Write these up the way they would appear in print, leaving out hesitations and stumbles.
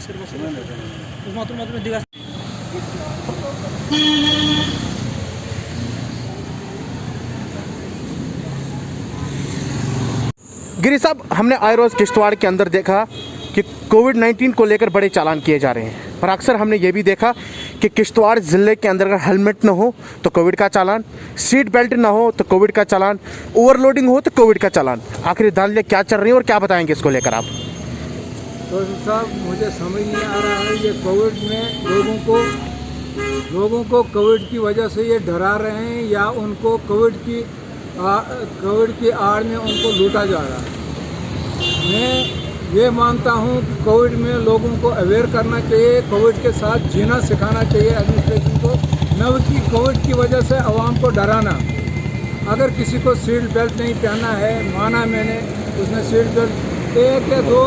गिरी साहब, हमने आए रोज़ किश्तवाड़ के अंदर देखा कि कोविड-19 को लेकर बड़े चालान किए जा रहे हैं, पर अक्सर हमने ये भी देखा कि किश्तवाड़ ज़िले के अंदर अगर हेलमेट ना हो तो कोविड का चालान, सीट बेल्ट ना हो तो कोविड का चालान, ओवरलोडिंग हो तो कोविड का चालान। आखिर दानिया क्या चल रही है और क्या बताएंगे इसको लेकर आप? तो साहब, मुझे समझ नहीं आ रहा है, ये कोविड में लोगों को कोविड की वजह से ये डरा रहे हैं या उनको कोविड की आड़ में उनको लूटा जा रहा है। मैं ये मानता हूँ कि कोविड में लोगों को अवेयर करना चाहिए, कोविड के साथ जीना सिखाना चाहिए एडमिनिस्ट्रेशन को, न कि कोविड की वजह से आवाम को डराना। अगर किसी को सीट बेल्ट नहीं पहनना है, माना मैंने, उसने सीट बेल्ट 1 या 2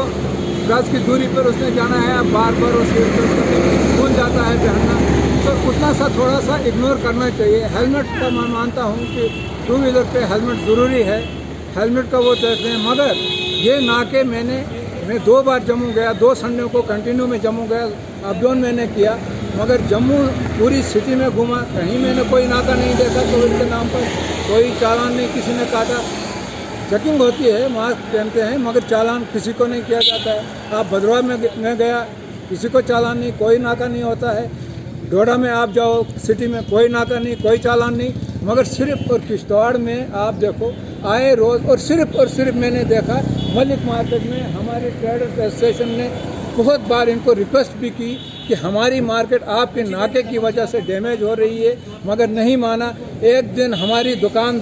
गज की दूरी पर उसने जाना है, अब बार बार वो सीट बेल्ट भूल जाता है पहनना, तो उतना सा थोड़ा सा इग्नोर करना चाहिए। हेलमेट का मैं मानता हूँ कि 2 व्हीलर पे हेलमेट ज़रूरी है, हेलमेट का वो कहते हैं, मगर ये ना कि मैं 2 बार जम्मू गया, 2 संडे को कंटिन्यू में जम्मू गया, अप डाउन मैंने किया, मगर जम्मू पूरी सिटी में घूमा, कहीं मैंने कोई नाका नहीं देखा कोविड के नाम पर, कोई चालान नहीं किसी ने काटा। चेकिंग होती है, मास्क पहनते हैं, मगर चालान किसी को नहीं किया जाता है। आप भद्रवाह में गया, किसी को चालान नहीं, कोई नाका नहीं होता है। डोडा में आप जाओ सिटी में, कोई नाका नहीं, कोई चालान नहीं, मगर सिर्फ और किश्तवाड़ में आप देखो आए रोज़, और सिर्फ मैंने देखा मलिक मार्केट में हमारे ट्रेडर्स एसोसिएशन ने बहुत बार इनको रिक्वेस्ट भी की कि हमारी मार्केट आपके नाके की वजह से डैमेज हो रही है, मगर नहीं माना। एक दिन हमारी दुकान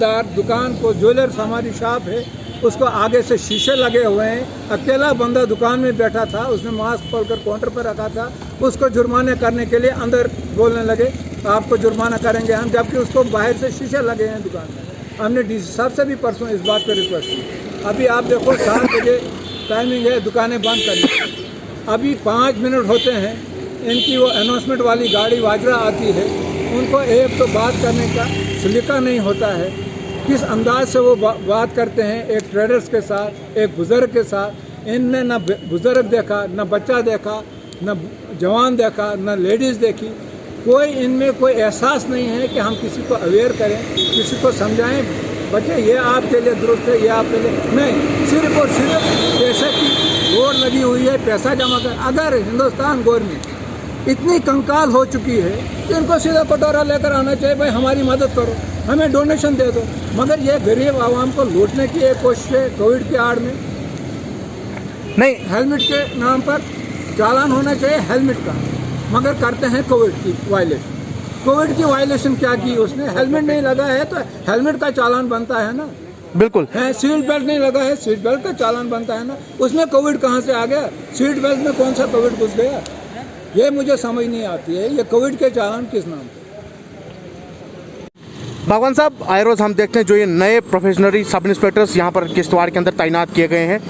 को, ज्वेलर्स हमारी शॉप है, उसको आगे से शीशे लगे हुए हैं, अकेला बंदा दुकान में बैठा था, उसने मास्क खोलकर काउंटर पर रखा था, उसको जुर्माने करने के लिए अंदर बोलने लगे आपको जुर्माना करेंगे हम, जबकि उसको बाहर से शीशे लगे हैं दुकान में। हमने डीसी साहब से भी परसों इस बात पर रिक्वेस्ट की। अभी आप देखो 7 बजे टाइमिंग है दुकानें बंद करने की, अभी 5 मिनट होते हैं, इनकी वो अनाउंसमेंट वाली गाड़ी वाजरा आती है, उनको एक तो बात करने का सलीका नहीं होता है, किस अंदाज से वो बात करते हैं एक ट्रेडर्स के साथ, एक बुज़ुर्ग के साथ। इनने न बुज़ुर्ग देखा, न बच्चा देखा, न जवान देखा, न लेडीज़ देखी, कोई इनमें कोई एहसास नहीं है कि हम किसी को अवेयर करें, किसी को समझाएं, बच्चे ये आपके लिए दुरुस्त है, ये आपके लिए नहीं, सिर्फ और सिर्फ पैसे की होड़ लगी हुई है, पैसा जमा कर। अगर हिंदुस्तान गवर्नमेंट इतनी कंकाल हो चुकी है तो इनको सीधा कटोरा लेकर आना चाहिए, भाई हमारी मदद करो, हमें डोनेशन दे दो, मगर ये गरीब आवाम को लूटने की एक कोशिश है कोविड की आड़ में। नहीं, हेलमेट के नाम पर चालान होना चाहिए हेलमेट का, मगर करते हैं कोविड की वायलेशन। कोविड की वायलेशन क्या की उसने? हेलमेट नहीं लगा है तो हेलमेट का चालान बनता है ना, बिल्कुल है। सीट बेल्ट नहीं लगा है, सीट बेल्ट का चालान बनता है ना, उसमें कोविड कहाँ से आ गया? सीट बेल्ट में कौन सा कोविड घुस गया? ये मुझे समझ नहीं आती है, ये कोविड के चालान किस नाम पे? भगवान साहब, आए रोज़ हम देखते हैं जो ये नए प्रोफेशनरी सब इंस्पेक्टर्स यहाँ पर किश्तवाड़ के अंदर तैनात किए गए हैं,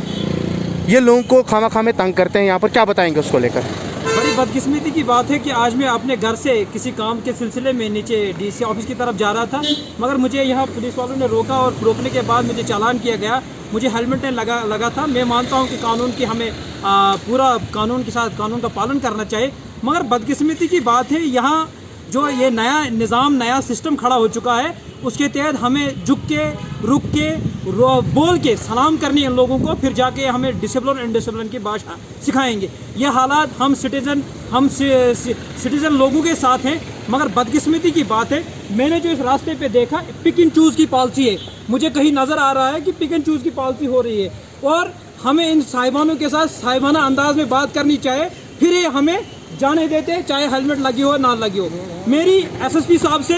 ये लोगों को खामा में तंग करते हैं यहाँ पर, क्या बताएंगे उसको लेकर? बड़ी बदकिस्मती की बात है कि आज मैं अपने घर से किसी काम के सिलसिले में नीचे डीसी ऑफिस की तरफ जा रहा था, मगर मुझे यहाँ पुलिस वालों ने रोका और रोकने के बाद मुझे चालान किया गया। मुझे हेलमेट लगा था। मैं मानता हूँ कि कानून की हमें पूरा कानून के साथ कानून का पालन करना चाहिए, मगर बदकिस्मती की बात है यहाँ जो ये नया निज़ाम, नया सिस्टम खड़ा हो चुका है, उसके तहत हमें झुक के, रुक के, बोल के सलाम करनी है लोगों को, फिर जाके हमें डिसिप्लिन एंड डिसिप्लिन की भाषा सिखाएंगे। ये हालात हम सिटीज़न लोगों के साथ हैं, मगर बदकिस्मती की बात है मैंने जो इस रास्ते पे देखा पिक एंड चूज़ की पॉलिसी है। मुझे कहीं नज़र आ रहा है कि पिक एंड चूज़ की पॉलिसी हो रही है और हमें इन साहिबानों के साथ साहिबाना अंदाज में बात करनी चाहिए, फिर ये हमें जाने देते चाहे हेलमेट लगी हो ना लगी हो। मेरी एसएसपी साहब से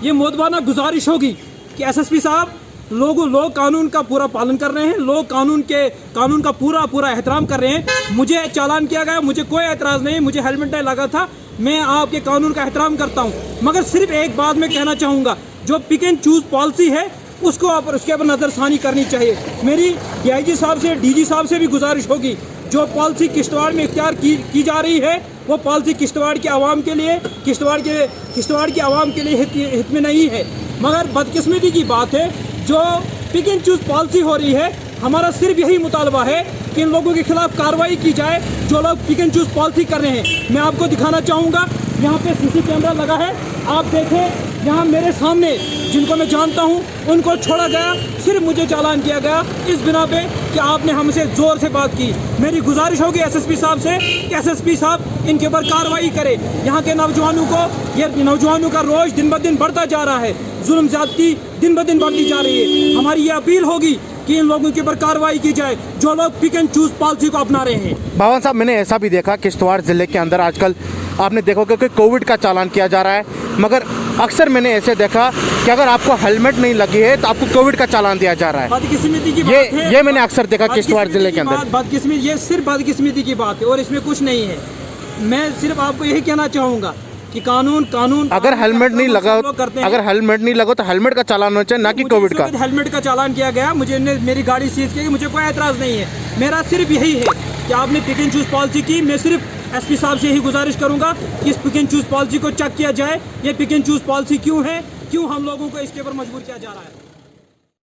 ये मोदबाना गुजारिश होगी कि एसएसपी साहब, लोग कानून का पूरा पालन कर रहे हैं, लोग कानून का पूरा एहतराम कर रहे हैं। मुझे चालान किया गया, मुझे कोई एतराज़ नहीं, मुझे हेलमेट नहीं लगा था, मैं आपके कानून का एहतराम करता हूं, मगर सिर्फ एक बात मैं कहना चाहूँगा, जो पिक एंड चूज़ पॉलिसी है उसको उसके ऊपर नज़रसानी करनी चाहिए। मेरी डीआईजी साहब से, डीजी साहब से भी गुजारिश होगी, जो पॉलिसी किश्तवाड़ में इख्तियार की जा रही है वो पॉलिसी किश्तवाड़ के आवाम के लिए, किश्तवाड़ के आवाम के लिए हित में नहीं है। मगर बदकिस्मती की बात है जो पिक एंड चूज़ पॉलिसी हो रही है, हमारा सिर्फ यही मुतालबा है कि इन लोगों के खिलाफ कार्रवाई की जाए जो लोग पिक एंड चूज पॉलिसी कर रहे हैं। मैं आपको दिखाना चाहूँगा, यहाँ पे सीसी कैमरा लगा है, आप देखें यहाँ मेरे सामने जिनको मैं जानता हूँ उनको छोड़ा गया, सिर्फ मुझे चालान किया गया इस बिना पे कि आपने हमसे ज़ोर से बात की। मेरी गुजारिश होगी एसएसपी साहब से कि एसएसपी साहब इनके ऊपर कार्रवाई करे। यहाँ के नौजवानों को, ये नौजवानों का रोज दिन ब दिन बढ़ता जा रहा है, जुल्म ज़्यादती दिन ब दिन बढ़ती जा रही है। हमारी ये अपील होगी कि इन लोगों के ऊपर कार्रवाई की जाए जो लोग पिक एंड चूज पॉलिसी को अपना रहे हैं। बावन साहब, मैंने ऐसा भी देखा किश्तवाड़ ज़िले के अंदर आजकल आपने देखा कि कोविड का चालान किया जा रहा है, मगर अक्सर मैंने ऐसे देखा कि अगर आपको हेलमेट नहीं लगी है तो आपको कोविड का चालान दिया जा रहा है। बदकिस्मती की बात है, ये मैंने अक्सर देखा किश्तवाड़ ज़िले के अंदर। बदकिस्मती, ये सिर्फ बदकिस्मती की बात है और इसमें कुछ नहीं है। मैं सिर्फ आपको यही कहना चाहूँगा कि कानून अगर हेलमेट नहीं लगा, अगर हेलमेट नहीं लगा तो हेलमेट का चालान होना चाहिए, ना कि कोविड का। हेलमेट का चालान किया गया, मुझे मेरी गाड़ी सीज की, मुझे कोई एतराज़ नहीं है। मेरा सिर्फ यही है कि आपने पिक एंड चूज पॉलिसी की। मैं सिर्फ एसपी साहब से यही गुजारिश करूंगा कि इस पिक एंड चूज पॉलिसी को चेक किया जाए। ये पिक एंड चूज पॉलिसी क्यों है, क्यों हम लोगों को इसके ऊपर मजबूर किया जा रहा है।